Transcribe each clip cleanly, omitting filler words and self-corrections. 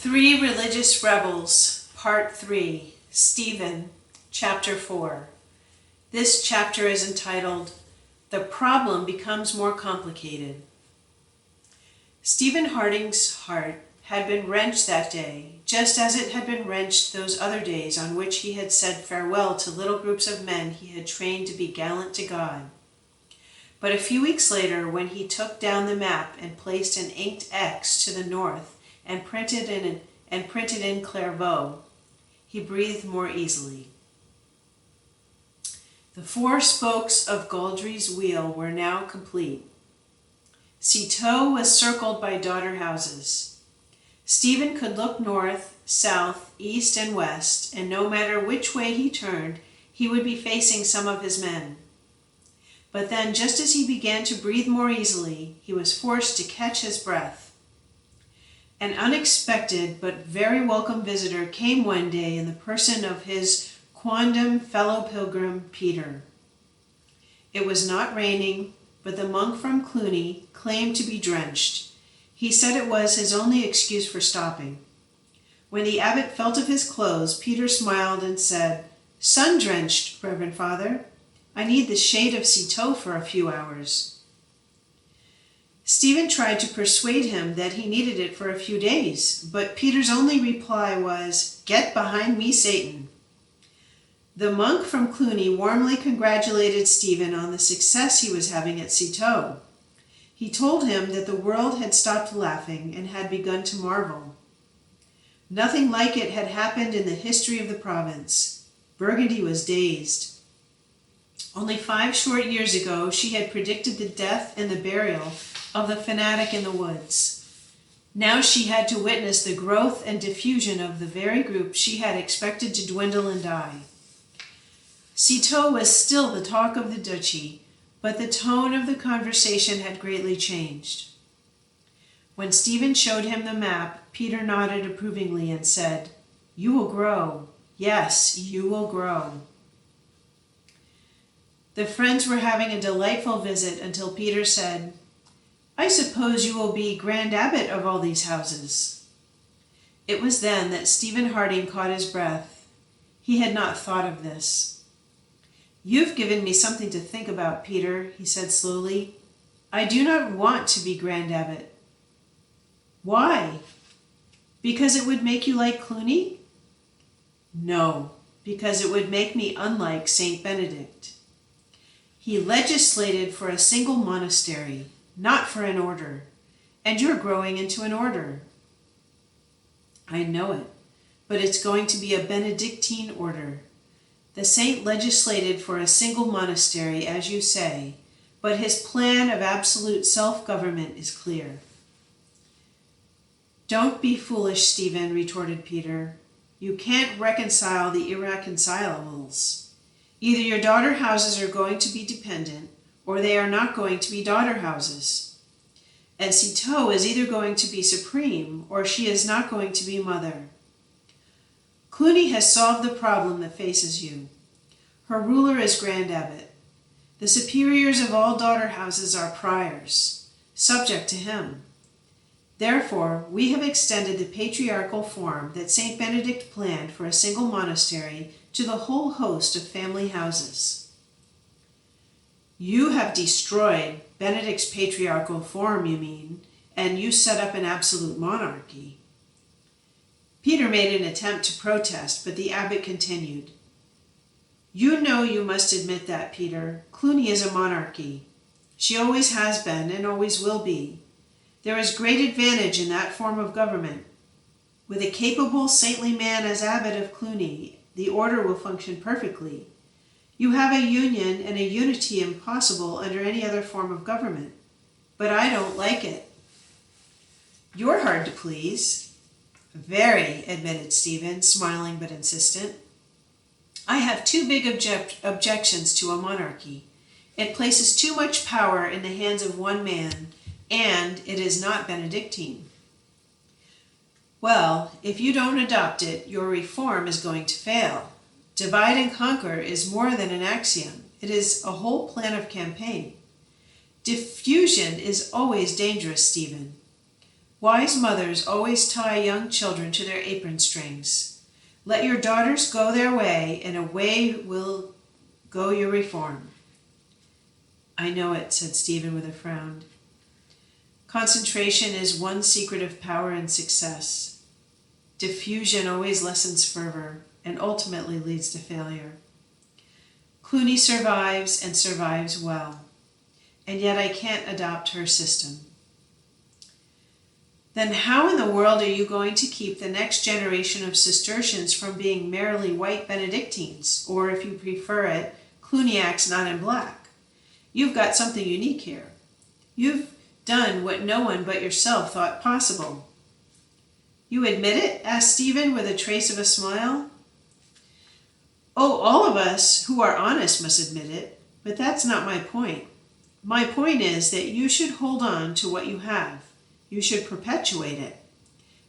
Three Religious Rebels, Part 3, Stephen, Chapter 4. This chapter is entitled, The Problem Becomes More Complicated. Stephen Harding's heart had been wrenched that day, just as it had been wrenched those other days on which he had said farewell to little groups of men he had trained to be gallant to God. But a few weeks later, when he took down the map and placed an inked X to the north and printed in Clairvaux, he breathed more easily. The four spokes of Gaudry's wheel were now complete. Citeaux was circled by daughter houses. Stephen could look north, south, east, and west, and no matter which way he turned, he would be facing some of his men. But then, just as he began to breathe more easily, he was forced to catch his breath. An unexpected but very welcome visitor came one day in the person of his quondam fellow pilgrim, Peter. It was not raining, but the monk from Cluny claimed to be drenched. He said it was his only excuse for stopping. When the abbot felt of his clothes, Peter smiled and said, "Sun-drenched, Reverend Father. I need the shade of Citeaux for a few hours." Stephen tried to persuade him that he needed it for a few days, but Peter's only reply was, "Get behind me, Satan." The monk from Cluny warmly congratulated Stephen on the success he was having at Citeaux. He told him that the world had stopped laughing and had begun to marvel. Nothing like it had happened in the history of the province. Burgundy was dazed. Only 5 short years ago, she had predicted the death and the burial of the fanatic in the woods. Now she had to witness the growth and diffusion of the very group she had expected to dwindle and die. Citeaux was still the talk of the duchy, but the tone of the conversation had greatly changed. When Stephen showed him the map, Peter nodded approvingly and said, "You will grow. Yes, you will grow." The friends were having a delightful visit until Peter said, "I suppose you will be Grand Abbot of all these houses." It was then that Stephen Harding caught his breath. He had not thought of this. "You've given me something to think about, Peter," he said slowly. "I do not want to be Grand Abbot." "Why? Because it would make you like Cluny?" "No, because it would make me unlike St. Benedict. He legislated for a single monastery, not for an order, and you're growing into an order." "I know it, but it's going to be a Benedictine order. The saint legislated for a single monastery, as you say, but his plan of absolute self-government is clear." "Don't be foolish, Stephen," retorted Peter. "You can't reconcile the irreconcilables. Either your daughter houses are going to be dependent, or they are not going to be daughter houses. And Citeaux is either going to be supreme, or she is not going to be mother. Cluny has solved the problem that faces you. Her ruler is Grand Abbot. The superiors of all daughter houses are priors, subject to him. Therefore, we have extended the patriarchal form that St. Benedict planned for a single monastery to the whole host of family houses." "You have destroyed Benedict's patriarchal form, you mean, and you set up an absolute monarchy." Peter made an attempt to protest, but the abbot continued. "You know you must admit that, Peter. Cluny is a monarchy. She always has been and always will be. There is great advantage in that form of government. With a capable, saintly man as abbot of Cluny, the order will function perfectly. You have a union and a unity impossible under any other form of government. But I don't like it." "You're hard to please." "Very," admitted Stephen, smiling but insistent. "I have 2 big objections to a monarchy. It places too much power in the hands of one man, and it is not Benedictine." "Well, if you don't adopt it, your reform is going to fail. Divide and conquer is more than an axiom. It is a whole plan of campaign. Diffusion is always dangerous, Stephen. Wise mothers always tie young children to their apron strings. Let your daughters go their way, and away will go your reform." "I know it," said Stephen with a frown. "Concentration is one secret of power and success. Diffusion always lessens fervor and ultimately leads to failure. Clooney survives and survives well, and yet I can't adopt her system." "Then how in the world are you going to keep the next generation of Cistercians from being merely white Benedictines, or if you prefer it, Cluniacs not in black? You've got something unique here. You've done what no one but yourself thought possible." "You admit it?" asked Stephen with a trace of a smile. "Oh, all of us who are honest must admit it, but that's not my point. My point is that you should hold on to what you have. You should perpetuate it.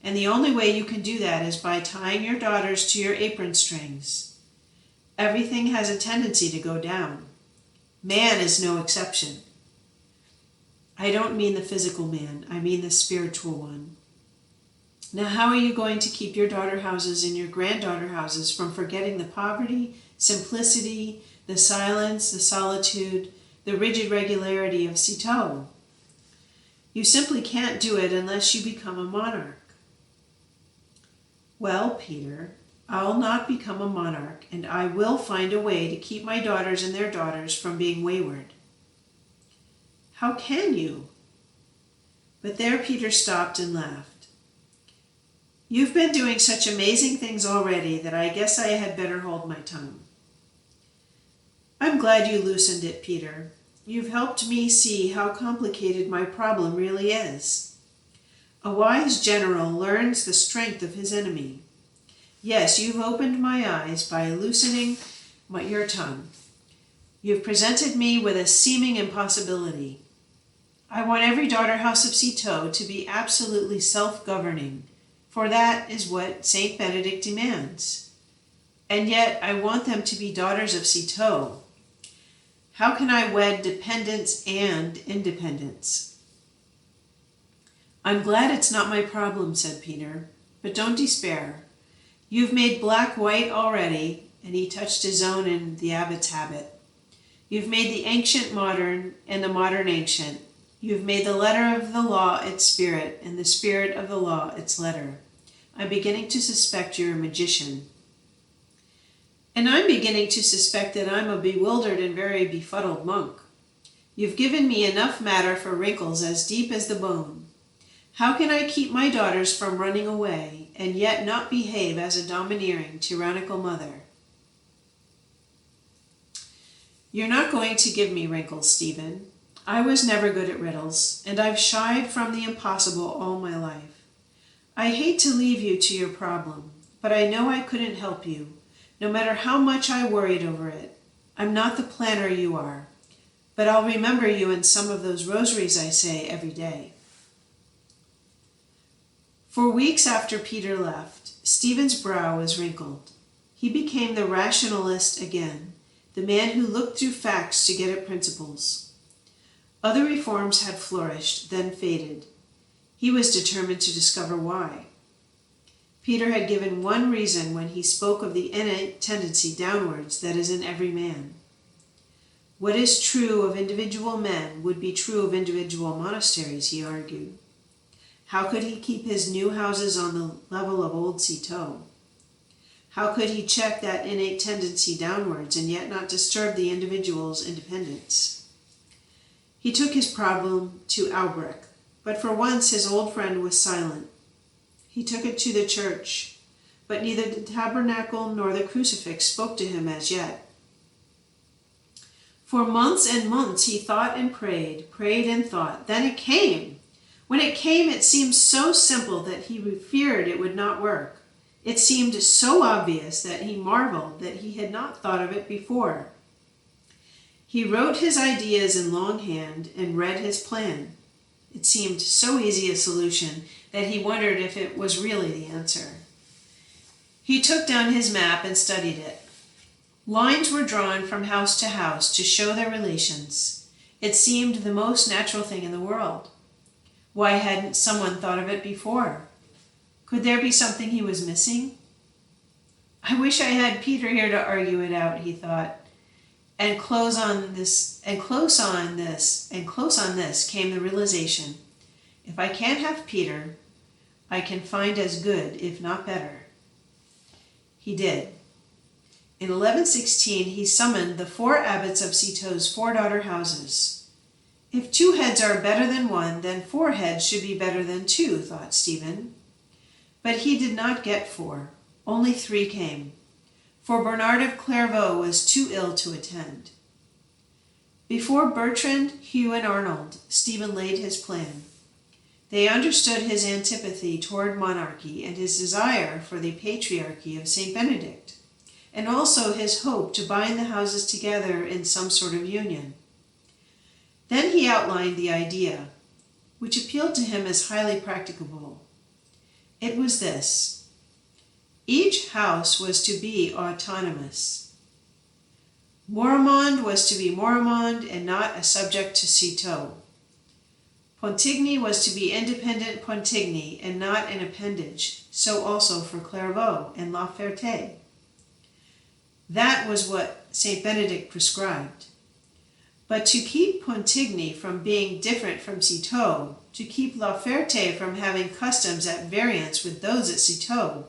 And the only way you can do that is by tying your daughters to your apron strings. Everything has a tendency to go down. Man is no exception. I don't mean the physical man, I mean the spiritual one. Now, how are you going to keep your daughter houses and your granddaughter houses from forgetting the poverty, simplicity, the silence, the solitude, the rigid regularity of Citeaux? You simply can't do it unless you become a monarch." "Well, Peter, I'll not become a monarch, and I will find a way to keep my daughters and their daughters from being wayward." "How can you?" But there Peter stopped and laughed. "You've been doing such amazing things already that I guess I had better hold my tongue." "I'm glad you loosened it, Peter. You've helped me see how complicated my problem really is. A wise general learns the strength of his enemy. Yes, you've opened my eyes by loosening your tongue. You've presented me with a seeming impossibility. I want every daughter house of Citeaux to be absolutely self-governing, for that is what St. Benedict demands. And yet I want them to be daughters of Citeaux. How can I wed dependence and independence?" "I'm glad it's not my problem," said Peter, "but don't despair. You've made black white already," and he touched his own in the abbot's habit. "You've made the ancient modern and the modern ancient. You've made the letter of the law its spirit and the spirit of the law its letter. I'm beginning to suspect you're a magician." "And I'm beginning to suspect that I'm a bewildered and very befuddled monk. You've given me enough matter for wrinkles as deep as the bone. How can I keep my daughters from running away and yet not behave as a domineering, tyrannical mother?" "You're not going to give me wrinkles, Stephen. I was never good at riddles, and I've shied from the impossible all my life. I hate to leave you to your problem, but I know I couldn't help you, no matter how much I worried over it. I'm not the planner you are, but I'll remember you in some of those rosaries I say every day." For weeks after Peter left, Stephen's brow was wrinkled. He became the rationalist again, the man who looked through facts to get at principles. Other reforms had flourished, then faded. He was determined to discover why. Peter had given one reason when he spoke of the innate tendency downwards that is in every man. What is true of individual men would be true of individual monasteries, he argued. How could he keep his new houses on the level of old Citeaux? How could he check that innate tendency downwards and yet not disturb the individual's independence? He took his problem to Alberic, but for once his old friend was silent. He took it to the church, but neither the tabernacle nor the crucifix spoke to him as yet. For months and months he thought and prayed and thought. Then it came. When it came, it seemed so simple that he feared it would not work. It seemed so obvious that he marveled that he had not thought of it before. He wrote his ideas in longhand and read his plan. It seemed so easy a solution that he wondered if it was really the answer. He took down his map and studied it. Lines were drawn from house to house to show their relations. It seemed the most natural thing in the world. Why hadn't someone thought of it before? Could there be something he was missing? I wish I had Peter here to argue it out, he thought. And close on this came the realization. If I can't have Peter, I can find as good, if not better. He did. In 1116, he summoned the 4 abbots of Citeaux's 4 daughter houses. If 2 heads are better than 1, then 4 heads should be better than 2, thought Stephen. But he did not get 4. Only 3 came, for Bernard of Clairvaux was too ill to attend. Before Bertrand, Hugh, and Arnold, Stephen laid his plan. They understood his antipathy toward monarchy and his desire for the patriarchy of St. Benedict, and also his hope to bind the houses together in some sort of union. Then he outlined the idea, which appealed to him as highly practicable. It was this. Each house was to be autonomous. Moremond was to be Moremond and not a subject to Citeaux. Pontigny was to be independent Pontigny and not an appendage, so also for Clairvaux and La Ferté. That was what St. Benedict prescribed. But to keep Pontigny from being different from Citeaux, to keep La Ferté from having customs at variance with those at Citeaux,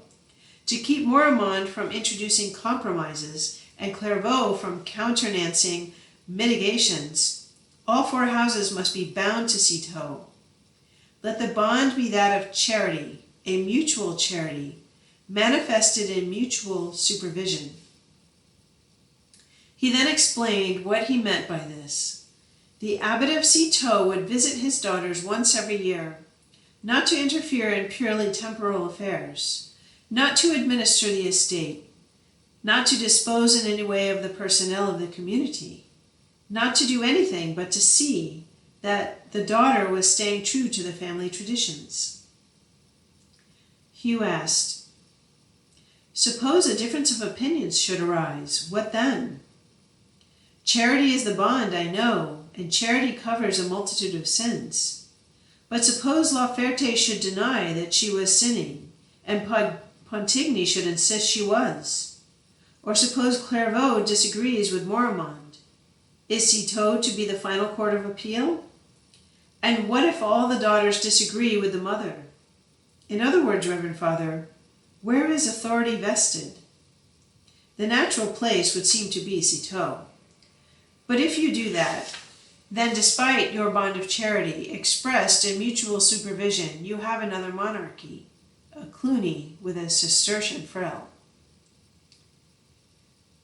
to keep Moremond from introducing compromises and Clairvaux from countenancing mitigations, all 4 houses must be bound to Citeaux. Let the bond be that of charity, a mutual charity, manifested in mutual supervision. He then explained what he meant by this. The abbot of Citeaux would visit his daughters once every year, not to interfere in purely temporal affairs, not to administer the estate, not to dispose in any way of the personnel of the community, not to do anything but to see that the daughter was staying true to the family traditions. Hugh asked, "Suppose a difference of opinions should arise, what then? Charity is the bond, I know, and charity covers a multitude of sins. But suppose La Ferté should deny that she was sinning, and Pontigny should insist she was. Or suppose Clairvaux disagrees with Moremond. Is Citeaux to be the final court of appeal? And what if all the daughters disagree with the mother? In other words, Reverend Father, where is authority vested? The natural place would seem to be Citeaux. But if you do that, then despite your bond of charity, expressed in mutual supervision, you have another monarchy, a Cluny with a Cistercian fraile."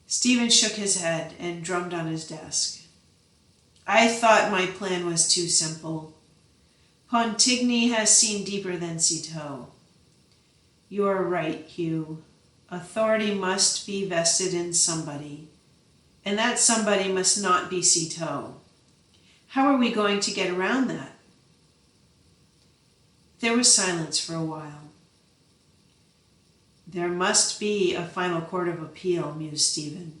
Stephen shook his head and drummed on his desk. "I thought my plan was too simple. Pontigny has seen deeper than Citeaux. You are right, Hugh. Authority must be vested in somebody, and that somebody must not be Citeaux. How are we going to get around that?" There was silence for a while. "There must be a final court of appeal," mused Stephen.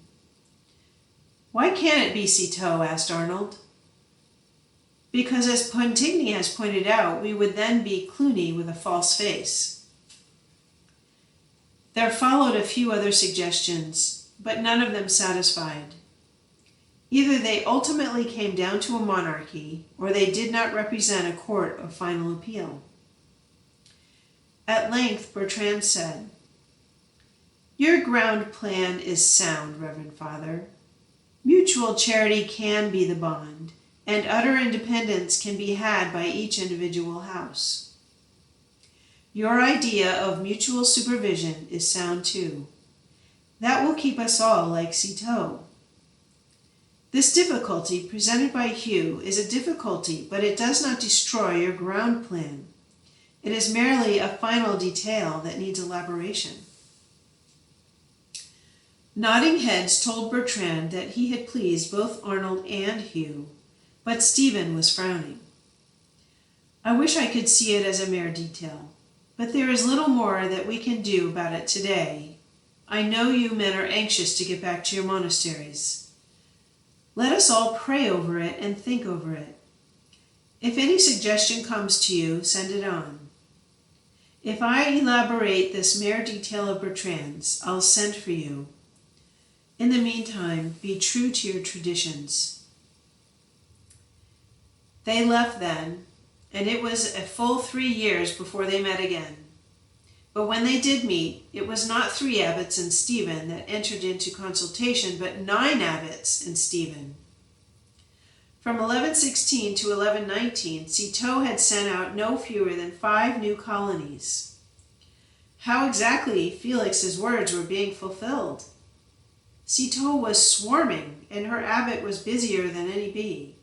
"Why can't it be Citeaux?" asked Arnold. "Because, as Pontigny has pointed out, we would then be Cluny with a false face." There followed a few other suggestions, but none of them satisfied. Either they ultimately came down to a monarchy, or they did not represent a court of final appeal. At length, Bertrand said, "Your ground plan is sound, Reverend Father. Mutual charity can be the bond, and utter independence can be had by each individual house. Your idea of mutual supervision is sound too. That will keep us all like Citeaux. This difficulty presented by Hugh is a difficulty, but it does not destroy your ground plan. It is merely a final detail that needs elaboration." Nodding heads told Bertrand that he had pleased both Arnold and Hugh, but Stephen was frowning. "I wish I could see it as a mere detail, but there is little more that we can do about it today. I know you men are anxious to get back to your monasteries. Let us all pray over it and think over it. If any suggestion comes to you, send it on. If I elaborate this mere detail of Bertrand's, I'll send for you. In the meantime, be true to your traditions." They left then, and it was a full 3 years before they met again. But when they did meet, it was not 3 abbots and Stephen that entered into consultation, but 9 abbots and Stephen. From 1116 to 1119, Citeaux had sent out no fewer than 5 new colonies. How exactly Felix's words were being fulfilled? Citeaux was swarming, and her abbot was busier than any bee.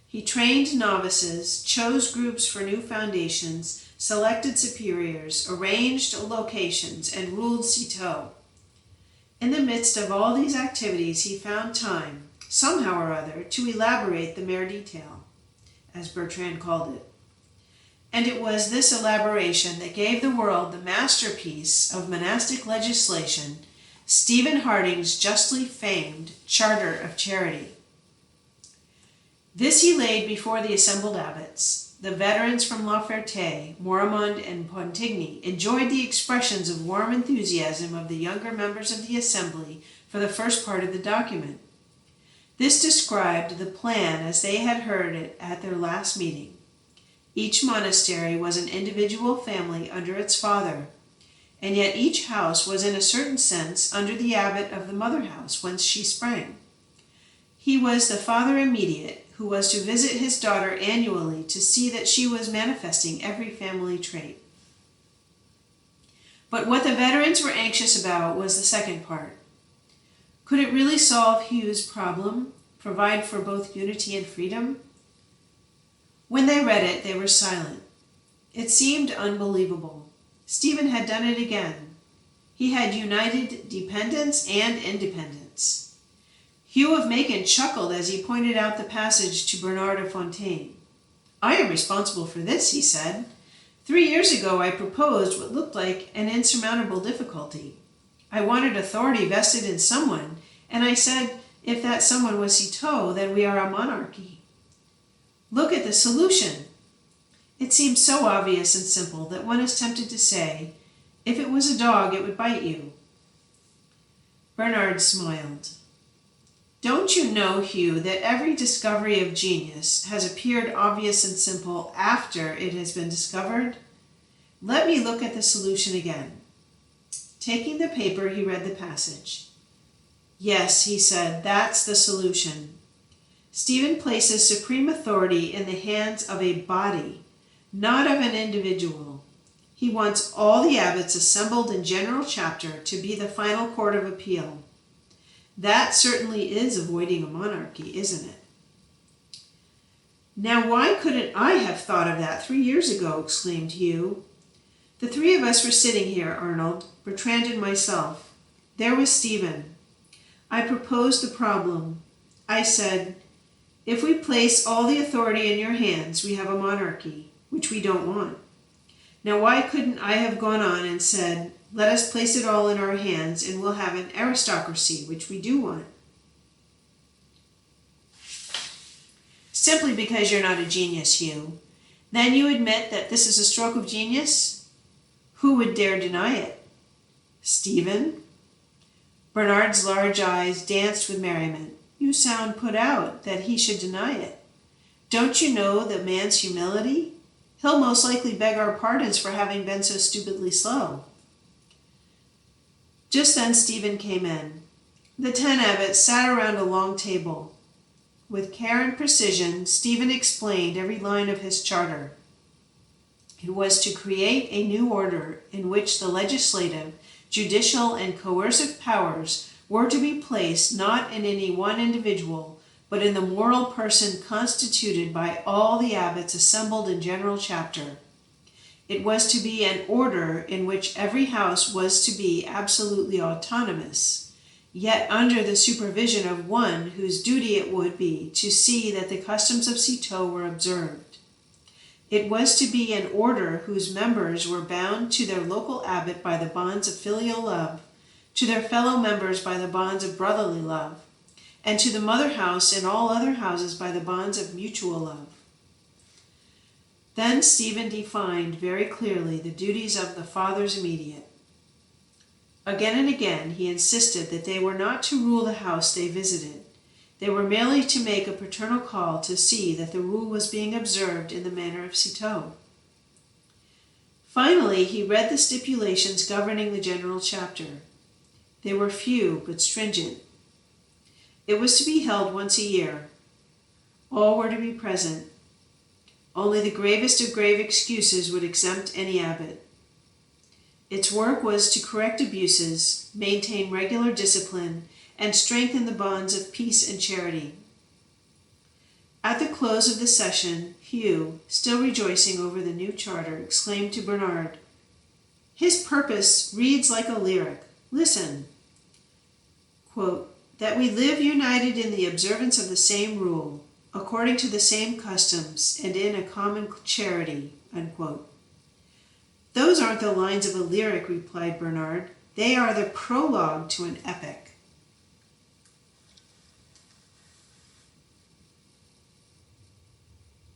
He trained novices, chose groups for new foundations, selected superiors, arranged locations, and ruled Citeaux. In the midst of all these activities, he found time, somehow or other, to elaborate the mere detail, as Bertrand called it. And it was this elaboration that gave the world the masterpiece of monastic legislation, Stephen Harding's justly famed Charter of Charity. This he laid before the assembled abbots. The veterans from La Ferté, Mormont, and Pontigny enjoyed the expressions of warm enthusiasm of the younger members of the assembly for the first part of the document. This described the plan as they had heard it at their last meeting. Each monastery was an individual family under its father, and yet each house was in a certain sense under the abbot of the mother house whence she sprang. He was the father immediate, who was to visit his daughter annually to see that she was manifesting every family trait. But what the veterans were anxious about was the second part. Could it really solve Hugh's problem, provide for both unity and freedom? When they read it, they were silent. It seemed unbelievable. Stephen had done it again. He had united dependence and independence. Hugh of Macon chuckled as he pointed out the passage to Bernard of Fontaine. "I am responsible for this," he said. 3 years ago I proposed what looked like an insurmountable difficulty. I wanted authority vested in someone, and I said, if that someone was Citeaux, then we are a monarchy. Look at the solution. It seems so obvious and simple that one is tempted to say, if it was a dog, it would bite you. Bernard smiled. Don't you know, Hugh, that every discovery of genius has appeared obvious and simple after it has been discovered? Let me look at the solution again. Taking the paper, he read the passage. Yes, he said, that's the solution. Stephen places supreme authority in the hands of a body, not of an individual. He wants all the abbots assembled in general chapter to be the final court of appeal. That certainly is avoiding a monarchy, isn't it? Now, why couldn't I have thought of that 3 years ago? Exclaimed Hugh. The 3 of us were sitting here, Arnold, Bertrand and myself. There was Stephen. I proposed the problem. I said, if we place all the authority in your hands, we have a monarchy, which we don't want. Now, why couldn't I have gone on and said, let us place it all in our hands and we'll have an aristocracy, which we do want? Simply because you're not a genius, Hugh. Then you admit that this is a stroke of genius? Who would dare deny it? Stephen? Bernard's large eyes danced with merriment. You sound put out that he should deny it. Don't you know the man's humility? He'll most likely beg our pardons for having been so stupidly slow. Just then Stephen came in. The 10 abbots sat around a long table. With care and precision, Stephen explained every line of his charter. It was to create a new order in which the legislative, judicial, and coercive powers were to be placed not in any one individual, but in the moral person constituted by all the abbots assembled in general chapter. It was to be an order in which every house was to be absolutely autonomous, yet under the supervision of one whose duty it would be to see that the customs of Citeaux were observed. It was to be an order whose members were bound to their local abbot by the bonds of filial love, to their fellow members by the bonds of brotherly love, and to the mother house and all other houses by the bonds of mutual love. Then Stephen defined very clearly the duties of the fathers immediate. Again and again he insisted that they were not to rule the house they visited. They were merely to make a paternal call to see that the rule was being observed in the manner of Citeaux. Finally, he read the stipulations governing the general chapter. They were few but stringent. It was to be held once a year. All were to be present. Only the gravest of grave excuses would exempt any abbot. Its work was to correct abuses, maintain regular discipline, and strengthen the bonds of peace and charity. At the close of the session, Hugh, still rejoicing over the new charter, exclaimed to Bernard, "His purpose reads like a lyric. Listen." Quote, "that we live united in the observance of the same rule, according to the same customs, and in a common charity." Unquote. "Those aren't the lines of a lyric," replied Bernard. "They are the prologue to an epic."